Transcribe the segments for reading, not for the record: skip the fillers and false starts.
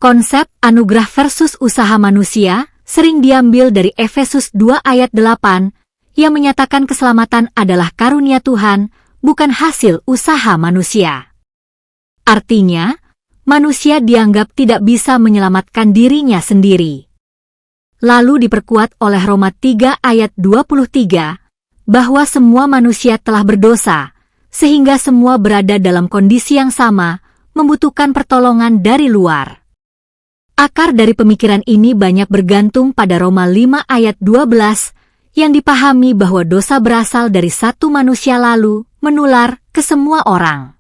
Konsep anugerah versus usaha manusia sering diambil dari Efesus 2 ayat 8 yang menyatakan keselamatan adalah karunia Tuhan, bukan hasil usaha manusia. Artinya, manusia dianggap tidak bisa menyelamatkan dirinya sendiri. Lalu diperkuat oleh Roma 3 ayat 23, bahwa semua manusia telah berdosa, sehingga semua berada dalam kondisi yang sama, membutuhkan pertolongan dari luar. Akar dari pemikiran ini banyak bergantung pada Roma 5 ayat 12 yang dipahami bahwa dosa berasal dari satu manusia lalu menular ke semua orang.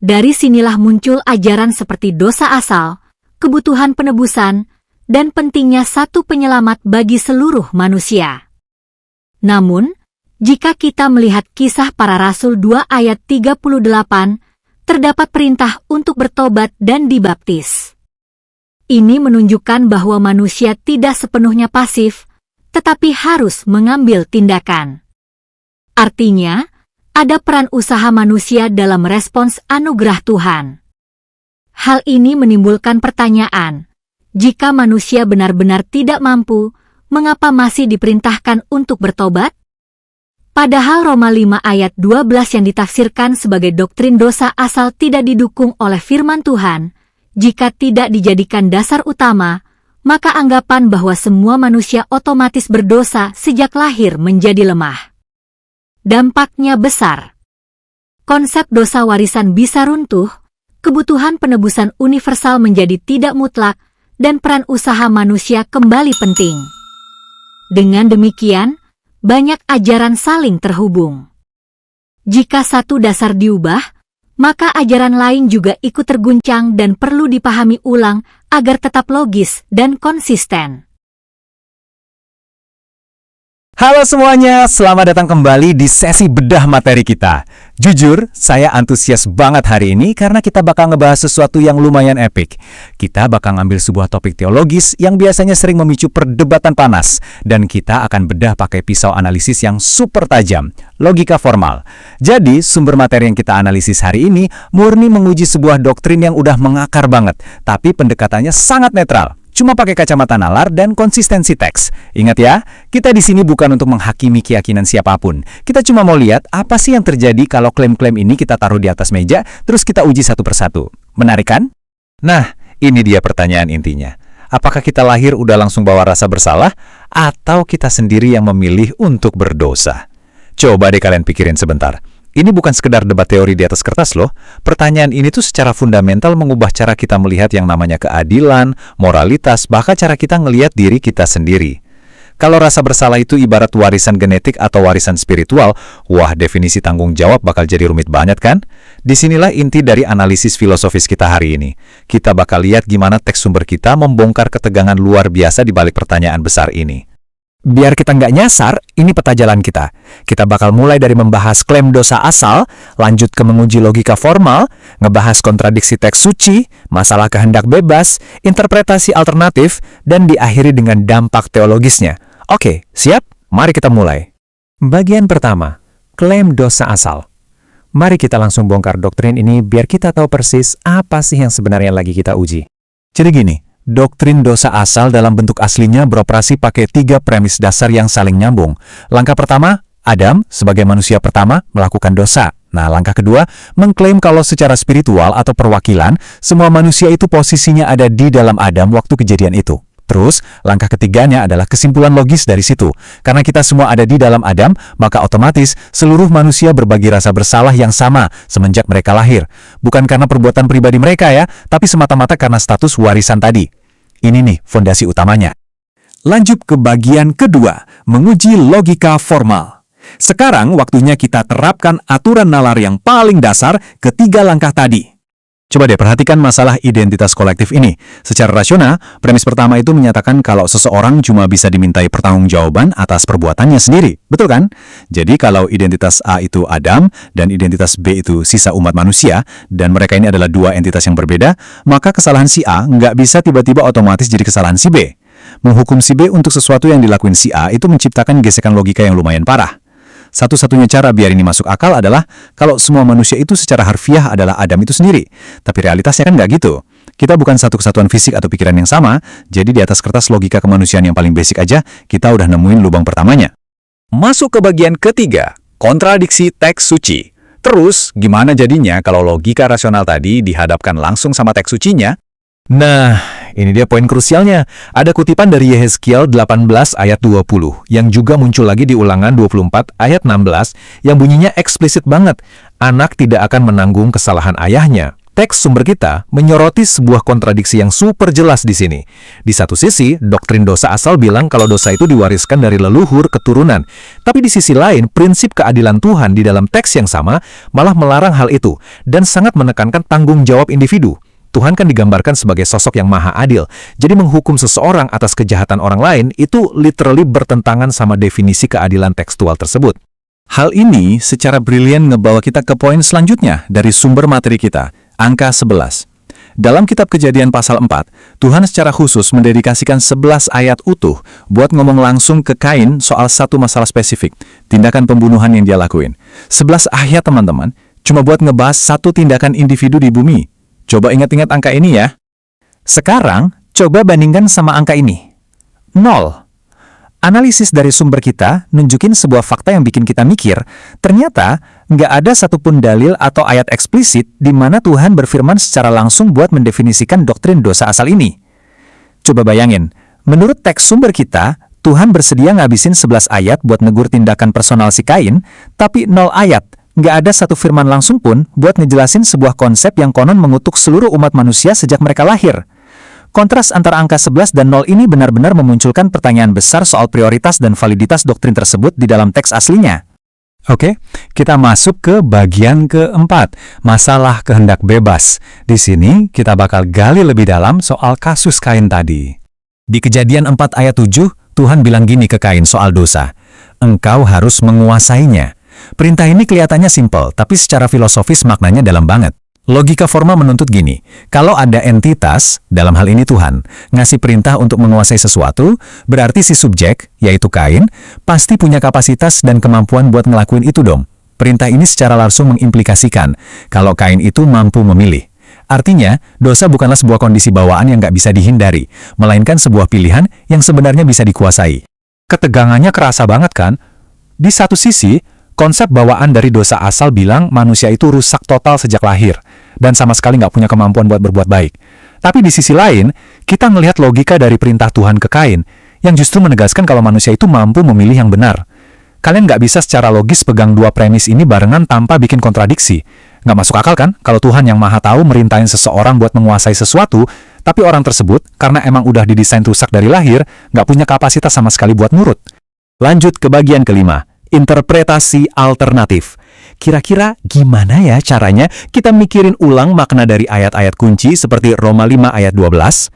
Dari sinilah muncul ajaran seperti dosa asal, kebutuhan penebusan, dan pentingnya satu penyelamat bagi seluruh manusia. Namun, jika kita melihat kisah para rasul 2 ayat 38, terdapat perintah untuk bertobat dan dibaptis. Ini menunjukkan bahwa manusia tidak sepenuhnya pasif, tetapi harus mengambil tindakan. Artinya, ada peran usaha manusia dalam respons anugerah Tuhan. Hal ini menimbulkan pertanyaan, jika manusia benar-benar tidak mampu, mengapa masih diperintahkan untuk bertobat? Padahal Roma 5 ayat 12 yang ditafsirkan sebagai doktrin dosa asal tidak didukung oleh firman Tuhan. Jika tidak dijadikan dasar utama, maka anggapan bahwa semua manusia otomatis berdosa sejak lahir menjadi lemah. Dampaknya besar. Konsep dosa warisan bisa runtuh, kebutuhan penebusan universal menjadi tidak mutlak, dan peran usaha manusia kembali penting. Dengan demikian, banyak ajaran saling terhubung. Jika satu dasar diubah, maka ajaran lain juga ikut terguncang dan perlu dipahami ulang agar tetap logis dan konsisten. Halo semuanya, selamat datang kembali di sesi bedah materi kita. Jujur, saya antusias banget hari ini karena kita bakal ngebahas sesuatu yang lumayan epik. Kita bakal ngambil sebuah topik teologis yang biasanya sering memicu perdebatan panas. Dan kita akan bedah pakai pisau analisis yang super tajam, logika formal. Jadi, sumber materi yang kita analisis hari ini murni menguji sebuah doktrin yang udah mengakar banget, tapi pendekatannya sangat netral. Cuma pakai kacamata nalar dan konsistensi teks. Ingat ya, kita di sini bukan untuk menghakimi keyakinan siapapun. Kita cuma mau lihat apa sih yang terjadi kalau klaim-klaim ini kita taruh di atas meja, terus kita uji satu persatu. Menarik kan? Nah, ini dia pertanyaan intinya. Apakah kita lahir udah langsung bawa rasa bersalah, atau kita sendiri yang memilih untuk berdosa? Coba deh kalian pikirin sebentar. Ini bukan sekedar debat teori di atas kertas loh. Pertanyaan ini tuh secara fundamental mengubah cara kita melihat yang namanya keadilan, moralitas, bahkan cara kita ngelihat diri kita sendiri. Kalau rasa bersalah itu ibarat warisan genetik atau warisan spiritual, wah definisi tanggung jawab bakal jadi rumit banget kan? Disinilah inti dari analisis filosofis kita hari ini. Kita bakal lihat gimana teks sumber kita membongkar ketegangan luar biasa di balik pertanyaan besar ini. Biar kita nggak nyasar, ini peta jalan kita. Kita bakal mulai dari membahas klaim dosa asal, lanjut ke menguji logika formal, ngebahas kontradiksi teks suci, masalah kehendak bebas, interpretasi alternatif, dan diakhiri dengan dampak teologisnya. Oke, siap? Mari kita mulai. Bagian pertama, klaim dosa asal. Mari kita langsung bongkar doktrin ini biar kita tahu persis apa sih yang sebenarnya lagi kita uji. Jadi gini, doktrin dosa asal dalam bentuk aslinya beroperasi pakai 3 premis dasar yang saling nyambung. Langkah pertama, Adam sebagai manusia pertama melakukan dosa. Nah, langkah kedua, mengklaim kalau secara spiritual atau perwakilan, semua manusia itu posisinya ada di dalam Adam waktu kejadian itu. Terus, langkah ketiganya adalah kesimpulan logis dari situ. Karena kita semua ada di dalam Adam, maka otomatis seluruh manusia berbagi rasa bersalah yang sama semenjak mereka lahir. Bukan karena perbuatan pribadi mereka ya, tapi semata-mata karena status warisan tadi. Ini nih fondasi utamanya. Lanjut ke bagian kedua, menguji logika formal. Sekarang waktunya kita terapkan aturan nalar yang paling dasar ke 3 langkah tadi. Coba deh perhatikan masalah identitas kolektif ini. Secara rasional, premis pertama itu menyatakan kalau seseorang cuma bisa dimintai pertanggungjawaban atas perbuatannya sendiri. Betul kan? Jadi kalau identitas A itu Adam dan identitas B itu sisa umat manusia, dan mereka ini adalah 2 entitas yang berbeda, maka kesalahan si A nggak bisa tiba-tiba otomatis jadi kesalahan si B. Menghukum si B untuk sesuatu yang dilakuin si A itu menciptakan gesekan logika yang lumayan parah. Satu-satunya cara biar ini masuk akal adalah kalau semua manusia itu secara harfiah adalah Adam itu sendiri. Tapi realitasnya kan nggak gitu. Kita bukan satu kesatuan fisik atau pikiran yang sama, jadi di atas kertas logika kemanusiaan yang paling basic aja, kita udah nemuin lubang pertamanya. Masuk ke bagian ketiga, kontradiksi teks suci. Terus, gimana jadinya kalau logika rasional tadi dihadapkan langsung sama teks sucinya? Nah, ini dia poin krusialnya. Ada kutipan dari Yehezkiel 18 ayat 20, yang juga muncul lagi di Ulangan 24 ayat 16, yang bunyinya eksplisit banget. Anak tidak akan menanggung kesalahan ayahnya. Teks sumber kita menyoroti sebuah kontradiksi yang super jelas di sini. Di satu sisi, doktrin dosa asal bilang kalau dosa itu diwariskan dari leluhur keturunan. Tapi di sisi lain, prinsip keadilan Tuhan di dalam teks yang sama malah melarang hal itu dan sangat menekankan tanggung jawab individu. Tuhan kan digambarkan sebagai sosok yang maha adil. Jadi menghukum seseorang atas kejahatan orang lain itu literally bertentangan sama definisi keadilan tekstual tersebut. Hal ini secara brilian ngebawa kita ke poin selanjutnya dari sumber materi kita. Angka 11. Dalam kitab Kejadian pasal 4, Tuhan secara khusus mendedikasikan 11 ayat utuh buat ngomong langsung ke Kain soal satu masalah spesifik, tindakan pembunuhan yang dia lakuin. 11 ayat teman-teman, cuma buat ngebahas satu tindakan individu di bumi. Coba ingat-ingat angka ini ya. Sekarang, coba bandingkan sama angka ini. 0. Analisis dari sumber kita nunjukin sebuah fakta yang bikin kita mikir, ternyata nggak ada satupun dalil atau ayat eksplisit di mana Tuhan berfirman secara langsung buat mendefinisikan doktrin dosa asal ini. Coba bayangin, menurut teks sumber kita, Tuhan bersedia ngabisin 11 ayat buat negur tindakan personal si Kain, tapi 0 ayat. Nggak ada satu firman langsung pun buat ngejelasin sebuah konsep yang konon mengutuk seluruh umat manusia sejak mereka lahir. Kontras antara angka 11 dan 0 ini benar-benar memunculkan pertanyaan besar soal prioritas dan validitas doktrin tersebut di dalam teks aslinya. Oke, kita masuk ke bagian keempat, masalah kehendak bebas. Di sini kita bakal gali lebih dalam soal kasus Kain tadi. Di Kejadian 4 ayat 7, Tuhan bilang gini ke Kain soal dosa. Engkau harus menguasainya. Perintah ini kelihatannya simpel, tapi secara filosofis maknanya dalam banget. Logika formal menuntut gini, kalau ada entitas, dalam hal ini Tuhan, ngasih perintah untuk menguasai sesuatu, berarti si subjek, yaitu Kain, pasti punya kapasitas dan kemampuan buat ngelakuin itu dong. Perintah ini secara langsung mengimplikasikan kalau Kain itu mampu memilih. Artinya, dosa bukanlah sebuah kondisi bawaan yang nggak bisa dihindari, melainkan sebuah pilihan yang sebenarnya bisa dikuasai. Ketegangannya kerasa banget kan? Di satu sisi, konsep bawaan dari dosa asal bilang manusia itu rusak total sejak lahir, dan sama sekali nggak punya kemampuan buat berbuat baik. Tapi di sisi lain, kita ngelihat logika dari perintah Tuhan ke Kain, yang justru menegaskan kalau manusia itu mampu memilih yang benar. Kalian nggak bisa secara logis pegang dua premis ini barengan tanpa bikin kontradiksi. Nggak masuk akal kan kalau Tuhan yang maha tahu merintahin seseorang buat menguasai sesuatu, tapi orang tersebut, karena emang udah didesain rusak dari lahir, nggak punya kapasitas sama sekali buat nurut. Lanjut ke bagian kelima, interpretasi alternatif. Kira-kira gimana ya caranya kita mikirin ulang makna dari ayat-ayat kunci seperti Roma 5 ayat 12?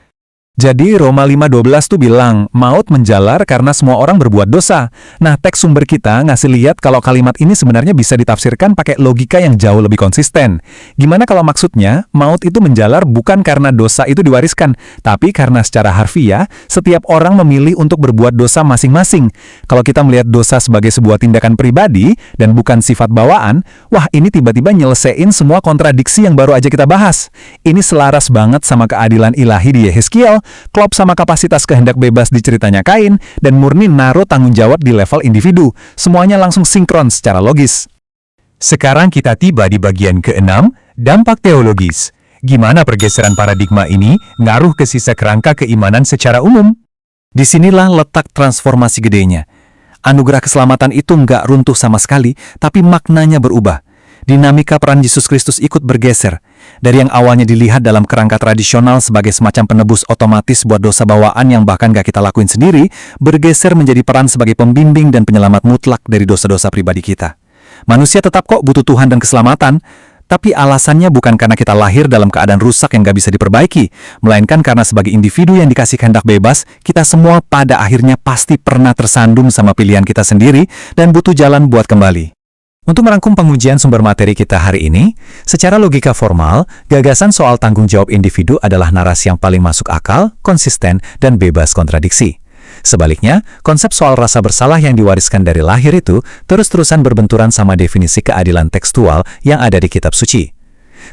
Jadi Roma 5:12 tuh bilang, maut menjalar karena semua orang berbuat dosa. Nah, teks sumber kita ngasih lihat kalau kalimat ini sebenarnya bisa ditafsirkan pakai logika yang jauh lebih konsisten. Gimana kalau maksudnya, maut itu menjalar bukan karena dosa itu diwariskan, tapi karena secara harfiah, setiap orang memilih untuk berbuat dosa masing-masing. Kalau kita melihat dosa sebagai sebuah tindakan pribadi, dan bukan sifat bawaan, wah ini tiba-tiba nyelesain semua kontradiksi yang baru aja kita bahas. Ini selaras banget sama keadilan ilahi di Yehezkiel, klop sama kapasitas kehendak bebas di ceritanya Kain, dan murni naruh tanggung jawab di level individu. Semuanya langsung sinkron secara logis. Sekarang kita tiba di bagian ke-6, dampak teologis. Gimana pergeseran paradigma ini ngaruh ke sisa kerangka keimanan secara umum? Disinilah letak transformasi gedenya. Anugerah keselamatan itu nggak runtuh sama sekali, tapi maknanya berubah. Dinamika peran Yesus Kristus ikut bergeser. Dari yang awalnya dilihat dalam kerangka tradisional sebagai semacam penebus otomatis buat dosa bawaan yang bahkan gak kita lakuin sendiri, bergeser menjadi peran sebagai pembimbing dan penyelamat mutlak dari dosa-dosa pribadi kita. Manusia tetap kok butuh Tuhan dan keselamatan, tapi alasannya bukan karena kita lahir dalam keadaan rusak yang gak bisa diperbaiki, melainkan karena sebagai individu yang dikasih kehendak bebas, kita semua pada akhirnya pasti pernah tersandung sama pilihan kita sendiri dan butuh jalan buat kembali. Untuk merangkum pengujian sumber materi kita hari ini, secara logika formal, gagasan soal tanggung jawab individu adalah narasi yang paling masuk akal, konsisten, dan bebas kontradiksi. Sebaliknya, konsep soal rasa bersalah yang diwariskan dari lahir itu terus-terusan berbenturan sama definisi keadilan tekstual yang ada di kitab suci.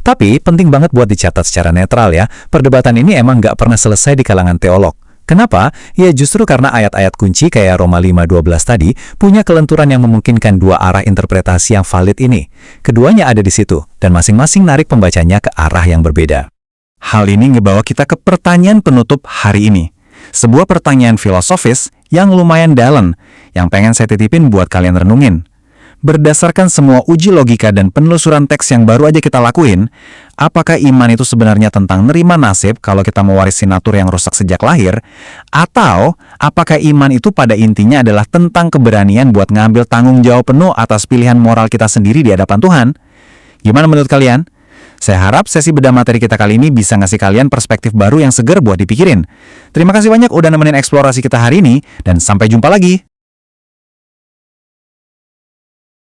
Tapi penting banget buat dicatat secara netral ya, perdebatan ini emang nggak pernah selesai di kalangan teolog. Kenapa? Ya justru karena ayat-ayat kunci kayak Roma 5:12 tadi punya kelenturan yang memungkinkan dua arah interpretasi yang valid ini. Keduanya ada di situ, dan masing-masing narik pembacanya ke arah yang berbeda. Hal ini ngebawa kita ke pertanyaan penutup hari ini. Sebuah pertanyaan filosofis yang lumayan dalam, yang pengen saya titipin buat kalian renungin. Berdasarkan semua uji logika dan penelusuran teks yang baru aja kita lakuin, apakah iman itu sebenarnya tentang nerima nasib kalau kita mewarisi natur yang rusak sejak lahir? Atau apakah iman itu pada intinya adalah tentang keberanian buat ngambil tanggung jawab penuh atas pilihan moral kita sendiri di hadapan Tuhan? Gimana menurut kalian? Saya harap sesi bedah materi kita kali ini bisa ngasih kalian perspektif baru yang segar buat dipikirin. Terima kasih banyak udah nemenin eksplorasi kita hari ini, dan sampai jumpa lagi!